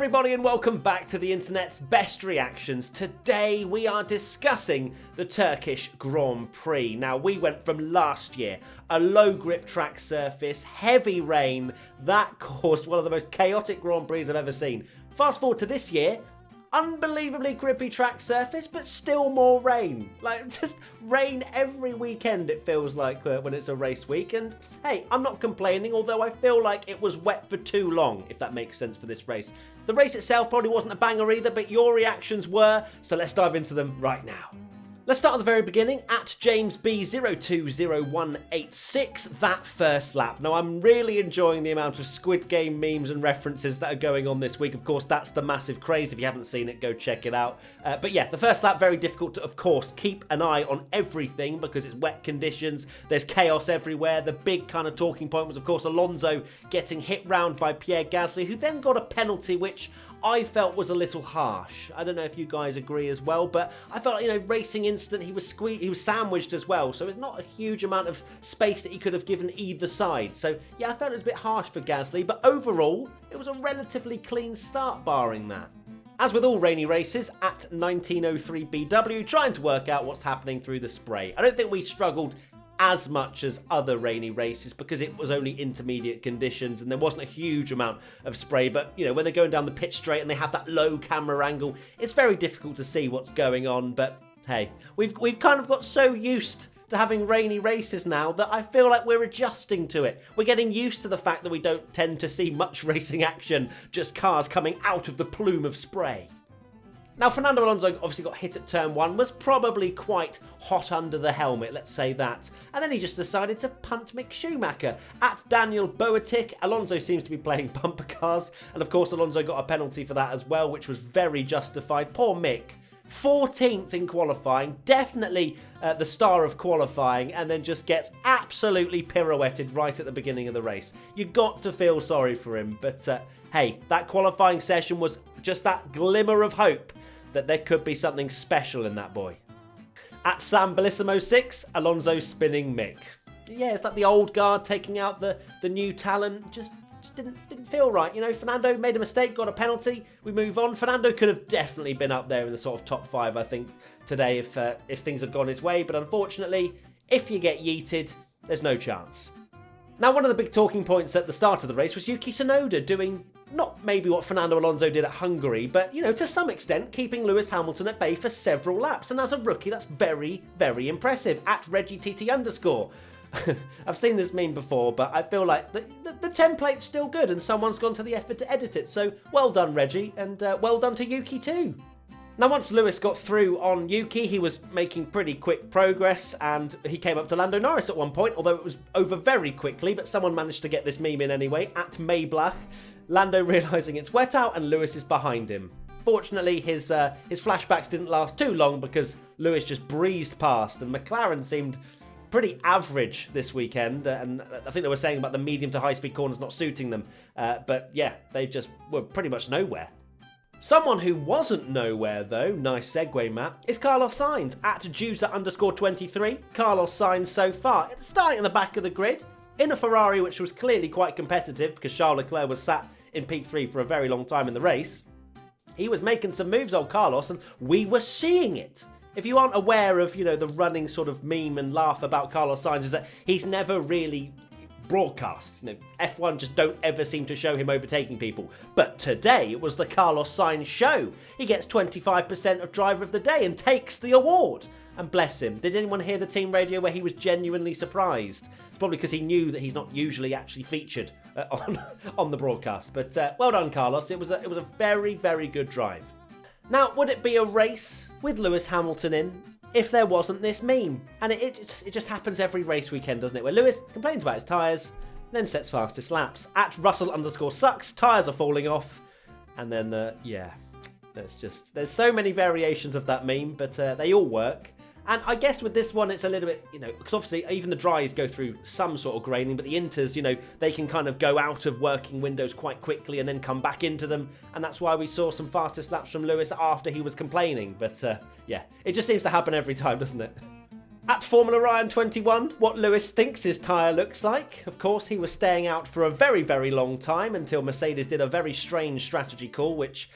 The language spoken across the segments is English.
everybody and welcome back to the internet's best reactions. Today we are discussing the Turkish Grand Prix. Now we went from last year, a low grip track surface, heavy rain, that caused one of the most chaotic Grand Prix I've ever seen. Fast forward to this year, unbelievably grippy track surface, but still more rain. Like, just rain every weekend it feels like when it's a race week. And hey, I'm not complaining, although I feel like it was wet for too long, if that makes sense for this race. The race itself probably wasn't a banger either, but your reactions were, so let's dive into them right now. Let's start at the very beginning, at James B020186, that first lap. Now, I'm really enjoying the amount of Squid Game memes and references that are going on this week. Of course, that's the massive craze. If you haven't seen it, go check it out. But yeah, the first lap, very difficult to, of course, keep an eye on everything because it's wet conditions. There's chaos everywhere. The big kind of talking point was, of course, Alonso getting hit round by Pierre Gasly, who then got a penalty, which I felt was a little harsh. I don't know if you guys agree as well, but I felt like, racing instant, he was sandwiched as well, so it's not a huge amount of space that he could have given either side. So yeah, I felt it was a bit harsh for Gasly, but overall, it was a relatively clean start barring that. As with all rainy races, at 1903BW, trying to work out what's happening through the spray. I don't think we struggled as much as other rainy races because it was only intermediate conditions and there wasn't a huge amount of spray, but when they're going down the pitch straight and they have that low camera angle, it's very difficult to see what's going on. But hey, we've kind of got so used to having rainy races now that I feel like we're adjusting to it. We're getting used to the fact that we don't tend to see much racing action, just cars coming out of the plume of spray. Now, Fernando Alonso obviously got hit at turn 1, was probably quite hot under the helmet, let's say that. And then he just decided to punt Mick Schumacher. At Daniel Boatic, Alonso seems to be playing bumper cars. And of course, Alonso got a penalty for that as well, which was very justified. Poor Mick. 14th in qualifying, definitely the star of qualifying, and then just gets absolutely pirouetted right at the beginning of the race. You got to feel sorry for him, but hey, that qualifying session was just that glimmer of hope that there could be something special in that boy. At Sam Bellissimo 6, Alonso spinning Mick. Yeah, it's like the old guard taking out the new talent. Just didn't feel right. Fernando made a mistake, got a penalty. We move on. Fernando could have definitely been up there in the sort of top 5, I think, today if things had gone his way. But unfortunately, if you get yeeted, there's no chance. Now, one of the big talking points at the start of the race was Yuki Tsunoda doing not maybe what Fernando Alonso did at Hungary, but, to some extent, keeping Lewis Hamilton at bay for several laps. And as a rookie, that's very, very impressive. At ReggieTT_. I've seen this meme before, but I feel like the template's still good and someone's gone to the effort to edit it. So well done, Reggie, and well done to Yuki too. Now, once Lewis got through on Yuki, he was making pretty quick progress, and he came up to Lando Norris at one point, although it was over very quickly, but someone managed to get this meme in anyway. At Mayblach, Lando realising it's wet out and Lewis is behind him. Fortunately, his flashbacks didn't last too long because Lewis just breezed past, and McLaren seemed pretty average this weekend, and I think they were saying about the medium to high-speed corners not suiting them, but yeah, they just were pretty much nowhere. Someone who wasn't nowhere though, nice segue Matt, is Carlos Sainz at Juza_23. Carlos Sainz so far, starting at the back of the grid, in a Ferrari which was clearly quite competitive because Charles Leclerc was sat in P3 for a very long time in the race. He was making some moves, old Carlos, and we were seeing it. If you aren't aware of, the running sort of meme and laugh about Carlos Sainz is that he's never really broadcast. F1 just don't ever seem to show him overtaking people. But today it was the Carlos Sainz show. He gets 25% of driver of the day and takes the award. And bless him. Did anyone hear the team radio where he was genuinely surprised? It's probably because he knew that he's not usually actually featured on the broadcast. But well done, Carlos. It was a very, very good drive. Now, would it be a race with Lewis Hamilton in if there wasn't this meme? And it just happens every race weekend, doesn't it? Where Lewis complains about his tyres, then sets fastest laps. At Russell_sucks, tyres are falling off. And then, there's so many variations of that meme, but they all work. And I guess with this one, it's a little bit, because obviously even the dries go through some sort of graining, but the inters, they can kind of go out of working windows quite quickly and then come back into them. And that's why we saw some fastest laps from Lewis after he was complaining. But yeah, it just seems to happen every time, doesn't it? At Formula Ryan 21, what Lewis thinks his tyre looks like. Of course, he was staying out for a very, very long time until Mercedes did a very strange strategy call, which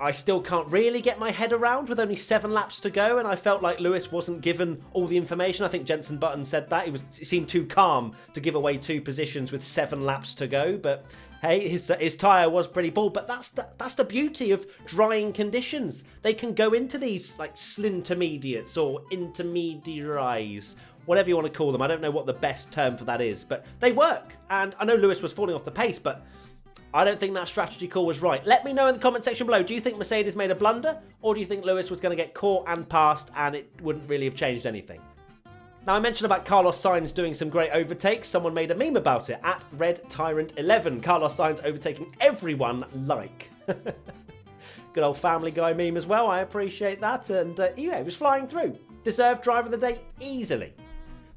I still can't really get my head around with only 7 laps to go, and I felt like Lewis wasn't given all the information. I think Jenson Button said that. He seemed too calm to give away 2 positions with 7 laps to go, but hey, his tyre was pretty bald, but that's the beauty of drying conditions. They can go into these like slintermediates or intermediaries, whatever you want to call them. I don't know what the best term for that is, but they work. And I know Lewis was falling off the pace, but I don't think that strategy call was right. Let me know in the comment section below. Do you think Mercedes made a blunder, or do you think Lewis was going to get caught and passed and it wouldn't really have changed anything? Now, I mentioned about Carlos Sainz doing some great overtakes. Someone made a meme about it at Red Tyrant 11. Carlos Sainz overtaking everyone like. Good old Family Guy meme as well. I appreciate that. And yeah, he was flying through. Deserved driver of the day easily.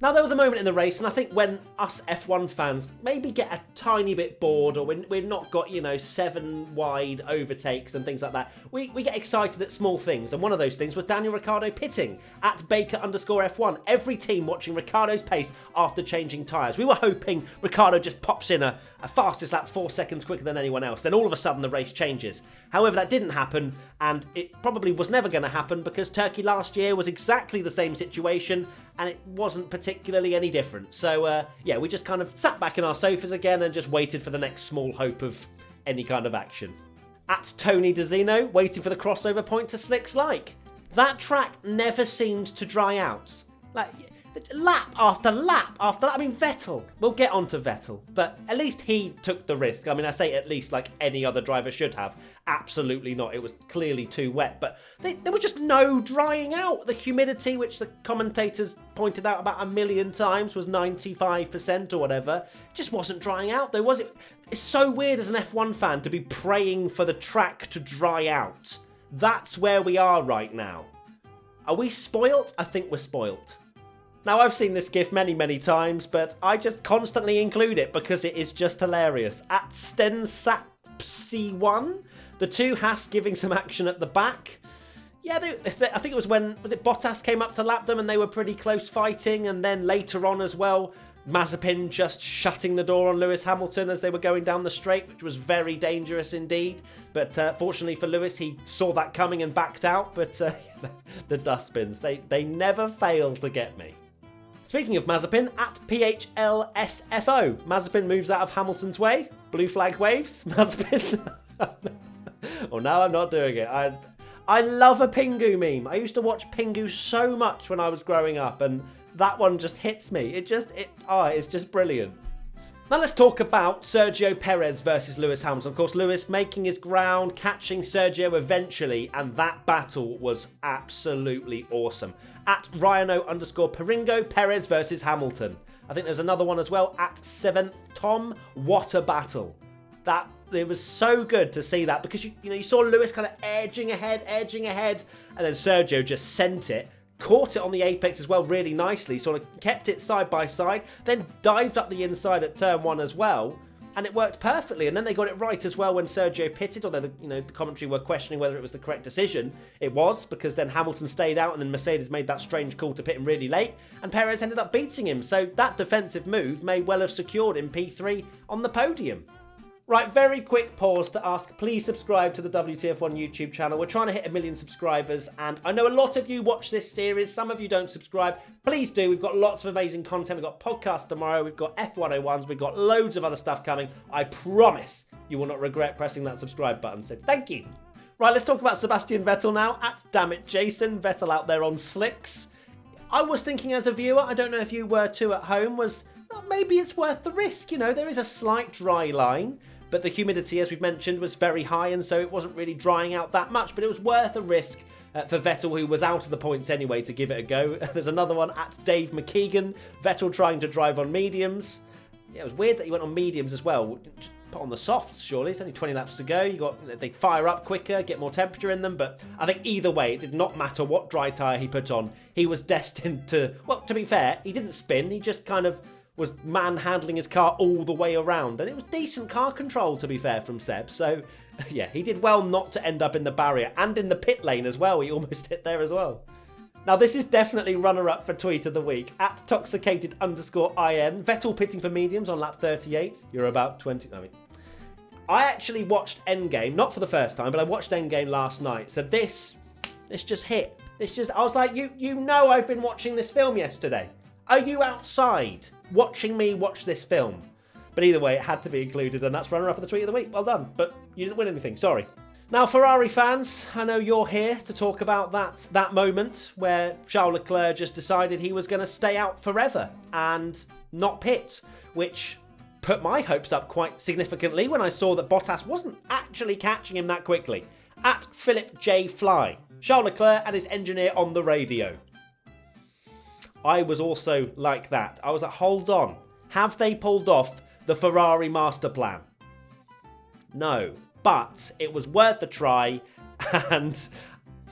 Now, there was a moment in the race, and I think when us F1 fans maybe get a tiny bit bored, or we've not got, 7 wide overtakes and things like that, we get excited at small things. And one of those things was Daniel Ricciardo pitting at Baker_F1. Every team watching Ricciardo's pace after changing tyres. We were hoping Ricciardo just pops in a fastest lap 4 seconds quicker than anyone else. Then all of a sudden the race changes. However, that didn't happen, and it probably was never going to happen because Turkey last year was exactly the same situation, and it wasn't particularly any different. So, yeah, we just kind of sat back in our sofas again and just waited for the next small hope of any kind of action. At Tony DeZino, waiting for the crossover point to Slicks like. That track never seemed to dry out. Like, lap after lap after lap. I mean, Vettel. We'll get on to Vettel, but at least he took the risk. I mean, I say at least like any other driver should have. Absolutely not. It was clearly too wet, but there was just no drying out. The humidity, which the commentators pointed out about 1,000,000 times, was 95% or whatever. Just wasn't drying out, though, was it? It's so weird as an F1 fan to be praying for the track to dry out. That's where we are right now. Are we spoilt? I think we're spoilt. Now, I've seen this gif many, many times, but I just constantly include it because it is just hilarious. At Stensapsy1, the two Haas giving some action at the back. Yeah, I think it was when Bottas came up to lap them and they were pretty close fighting, and then later on as well, Mazepin just shutting the door on Lewis Hamilton as they were going down the straight, which was very dangerous indeed. But fortunately for Lewis, he saw that coming and backed out. But the dustbins, they never fail to get me. Speaking of Mazepin, at PHLSFO, Mazepin moves out of Hamilton's way. Blue flag waves. Mazepin. Oh, now I'm not doing it. I love a Pingu meme. I used to watch Pingu so much when I was growing up, and that one just hits me. It's just brilliant. Now let's talk about Sergio Perez versus Lewis Hamilton. Of course, Lewis making his ground, catching Sergio eventually, and that battle was absolutely awesome. At Ryano_Peringo, Perez versus Hamilton. I think there's another one as well, at 7th Tom. What a battle. It was so good to see that, because you saw Lewis kind of edging ahead, and then Sergio just sent it. Caught it on the apex as well really nicely, sort of kept it side by side, then dived up the inside at turn 1 as well, and it worked perfectly. And then they got it right as well when Sergio pitted, although the commentary were questioning whether it was the correct decision. It was, because then Hamilton stayed out and then Mercedes made that strange call to pit him really late, and Perez ended up beating him. So that defensive move may well have secured him P3 on the podium. Right, very quick pause to ask, please subscribe to the WTF1 YouTube channel. We're trying to hit 1 million subscribers, and I know a lot of you watch this series. Some of you don't subscribe. Please do. We've got lots of amazing content. We've got podcasts tomorrow. We've got F101s. We've got loads of other stuff coming. I promise you will not regret pressing that subscribe button, so thank you. Right, let's talk about Sebastian Vettel now. At Dammit Jason, Vettel out there on slicks. I was thinking as a viewer, I don't know if you were too at home, maybe it's worth the risk. There is a slight dry line, but the humidity, as we've mentioned, was very high, and so it wasn't really drying out that much, but it was worth a risk for Vettel, who was out of the points anyway, to give it a go. There's another one at Dave McKeegan, Vettel trying to drive on mediums. Yeah, it was weird that he went on mediums as well. Just put on the softs, surely. It's only 20 laps to go. They fire up quicker, get more temperature in them, but I think either way, it did not matter what dry tyre he put on. He was destined to, well, to be fair, he didn't spin, he just kind of was manhandling his car all the way around, and it was decent car control, to be fair, from Seb. So yeah, he did well not to end up in the barrier and in the pit lane as well. He almost hit there as well. Now, this is definitely runner-up for tweet of the week. At toxicated_IN. Vettel pitting for mediums on lap 38. You're about 20... I actually watched Endgame, not for the first time, but I watched Endgame last night. So this just hit. I was like, you know I've been watching this film yesterday. Are you outside watching me watch this film? But either way, it had to be included, and that's runner-up of the tweet of the week. Well done. But you didn't win anything. Sorry. Now, Ferrari fans, I know you're here to talk about that moment where Charles Leclerc just decided he was going to stay out forever and not pit, which put my hopes up quite significantly when I saw that Bottas wasn't actually catching him that quickly. At Philip J. Fly, Charles Leclerc and his engineer on the radio. I was also like that. I was like, hold on. Have they pulled off the Ferrari master plan? No. But it was worth a try, and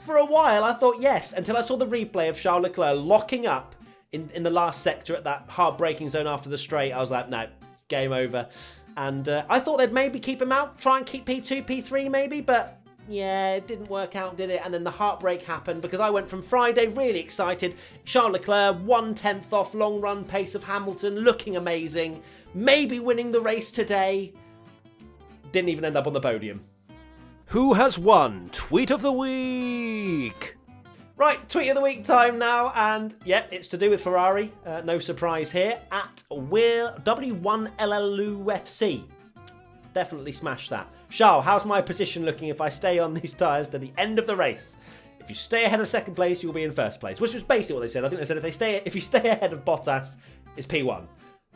for a while I thought yes, until I saw the replay of Charles Leclerc locking up in the last sector at that hard braking zone after the straight. I was like, no, game over. And I thought they'd maybe keep him out, try and keep P2, P3 maybe, but yeah, it didn't work out, did it? And then the heartbreak happened because I went from Friday really excited, Charles Leclerc 1/10 off long run pace of Hamilton, looking amazing, maybe winning the race today. Didn't even end up on the podium. Who has won Tweet of the Week? Right, Tweet of the Week time now, and yep, it's to do with Ferrari. No surprise here. At W1LLUFC. Definitely smash that. Charles, how's my position looking if I stay on these tyres to the end of the race? If you stay ahead of second place, you'll be in first place, which was basically what they said. I think they said if you stay ahead of Bottas, it's P1.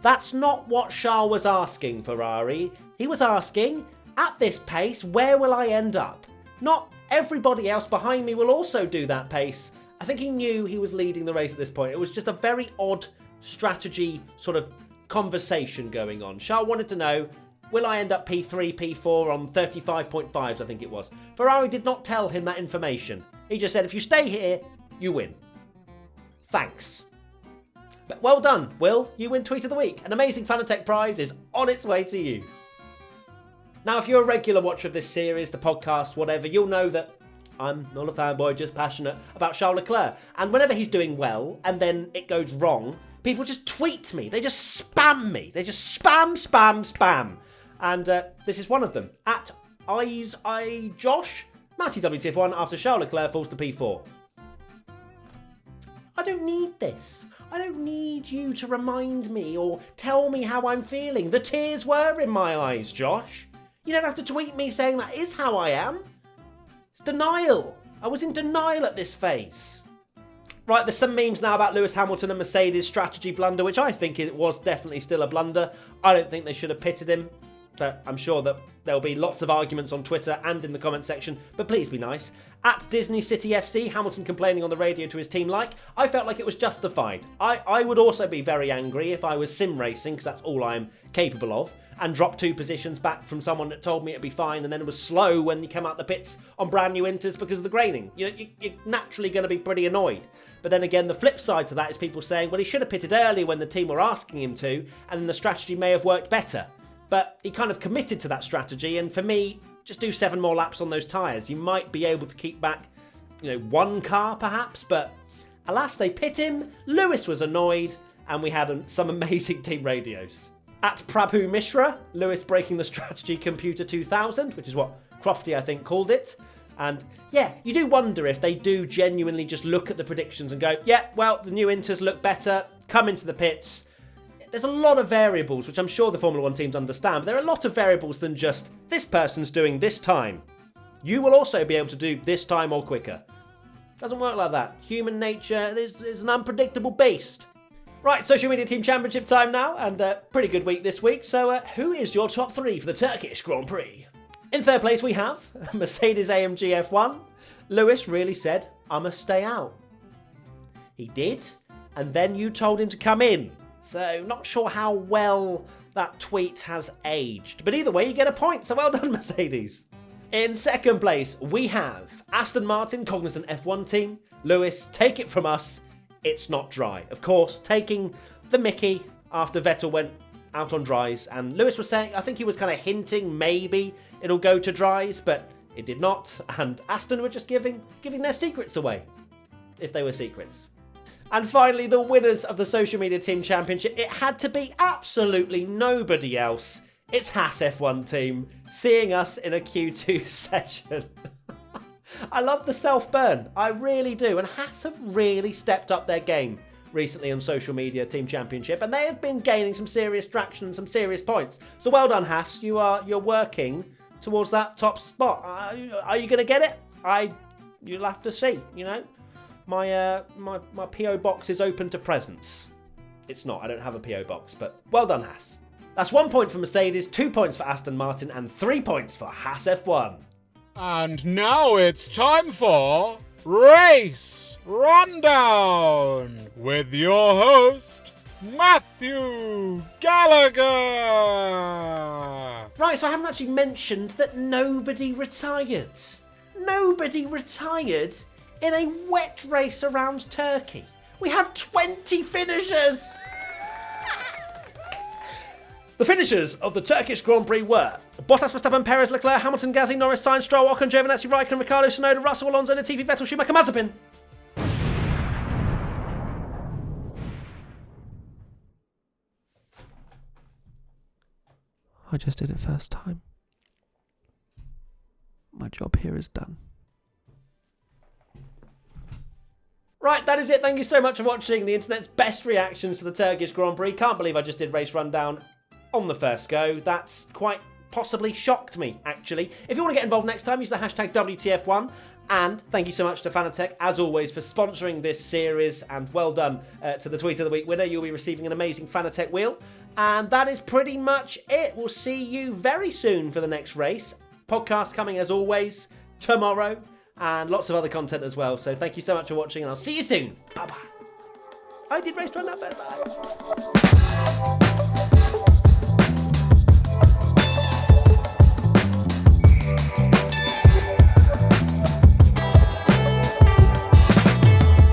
That's not what Charles was asking, Ferrari. He was asking, at this pace, where will I end up? Not everybody else behind me will also do that pace. I think he knew he was leading the race at this point. It was just a very odd strategy sort of conversation going on. Charles wanted to know, will I end up P3, P4 on 35.5s, I think it was. Ferrari did not tell him that information. He just said, if you stay here, you win. Thanks. But well done, Will. You win Tweet of the Week. An amazing Fanatec prize is on its way to you. Now, if you're a regular watcher of this series, the podcast, whatever, you'll know that I'm not a fanboy, just passionate about Charles Leclerc. And whenever he's doing well and then it goes wrong, people just tweet me. They just spam me. They just spam. And this is one of them. At Josh, Matty WTF1 after Charles Leclerc falls to P4. I don't need this. I don't need you to remind me or tell me how I'm feeling. The tears were in my eyes, Josh. You don't have to tweet me saying that is how I am. It's denial. I was in denial at this phase. Right, there's some memes now about Lewis Hamilton and Mercedes' strategy blunder, which I think it was definitely still a blunder. I don't think they should have pitted him. But I'm sure that there'll be lots of arguments on Twitter and in the comment section, but please be nice. At Disney City FC, Hamilton complaining on the radio to his team I felt like it was justified. I would also be very angry if I was sim racing, because that's all I'm capable of, and dropped 2 positions back from someone that told me it'd be fine and then it was slow when you come out the pits on brand new inters because of the graining. You're naturally going to be pretty annoyed. But then again, the flip side to that is people saying, well, he should have pitted early when the team were asking him to, and then the strategy may have worked better. But he kind of committed to that strategy, and for me, just do 7 more laps on those tyres. You might be able to keep back, 1 car perhaps, but alas, they pit him. Lewis was annoyed, and we had some amazing team radios. At Prabhu Mishra, Lewis breaking the strategy computer 2000, which is what Crofty, I think, called it. And yeah, you do wonder if they do genuinely just look at the predictions and go, yeah, well, the new inters look better, come into the pits. There's a lot of variables, which I'm sure the Formula 1 teams understand, but there are a lot of variables than just, this person's doing this time. You will also be able to do this time or quicker. Doesn't work like that. Human nature is an unpredictable beast. Right, Social Media Team Championship time now, and pretty good week this week. So who is your top 3 for the Turkish Grand Prix? In third place we have Mercedes AMG F1. Lewis really said, I must stay out. He did, and then you told him to come in. So, not sure how well that tweet has aged. But either way, you get a point, so well done, Mercedes. In second place, we have Aston Martin Cognizant F1 team. Lewis, take it from us, it's not dry. Of course, taking the mickey after Vettel went out on dries. And Lewis was saying, I think he was kind of hinting maybe it'll go to dries, but it did not. And Aston were just giving their secrets away. if they were secrets. And finally, the winners of the Social Media Team Championship. It had to be absolutely nobody else. It's Haas F1 team, seeing us in a Q2 session. I love the self-burn. I really do. And Haas have really stepped up their game recently on Social Media Team Championship, and they have been gaining some serious traction and some serious points. So well done, Haas. You're working towards that top spot. Are you going to get it? You'll have to see. You know, my PO box is open to presents. It's not. I don't have a PO box, but well done, Haas. That's 1 point for Mercedes, 2 points for Aston Martin, and 3 points for Haas F1. And now it's time for Race Rundown with your host, Matthew Gallagher. Right, so I haven't actually mentioned that nobody retired. Nobody retired in a wet race around Turkey. We have 20 finishers. The finishers of the Turkish Grand Prix were Bottas, Verstappen, Perez, Leclerc, Hamilton, Gasly, Norris, Sainz, Stroll, Ocon, Giovinazzi, Raikkonen, Ricciardo, Tsunoda, Russell, Alonso, Latifi, Vettel, Schumacher, Mazepin. I just did it first time. My job here is done. Right, that is it. Thank you so much for watching the internet's best reactions to the Turkish Grand Prix. Can't believe I just did Race Rundown on the first go. That's quite possibly shocked me, actually. If you want to get involved next time, use the hashtag WTF1. And thank you so much to Fanatec, as always, for sponsoring this series. And well done to the Tweet of the Week winner. You'll be receiving an amazing Fanatec wheel. And that is pretty much it. We'll see you very soon for the next race. Podcast coming, as always, tomorrow. And lots of other content as well. So thank you so much for watching, and I'll see you soon. Bye-bye. I did Race Rundown first time.